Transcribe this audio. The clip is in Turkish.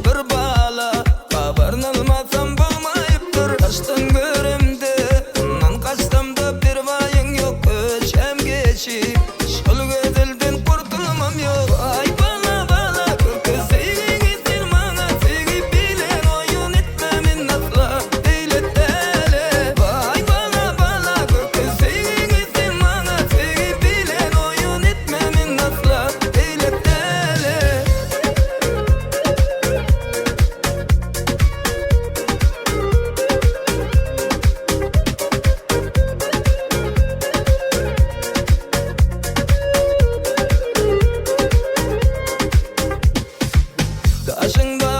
bir bala. Habarın almasam bolmayıptır kaçtan görümde. Ondan kaçtamda bir vayın yok ölçem geçip. Şol gözelden kurtulmam yok. Ay bala bala kız sevgin bana sevgi bilen oyun etmemin asla eylet dele. Ay bala bala kız sevgin bana sevgi bilen oyun etmemin asla eylet dele. Taşında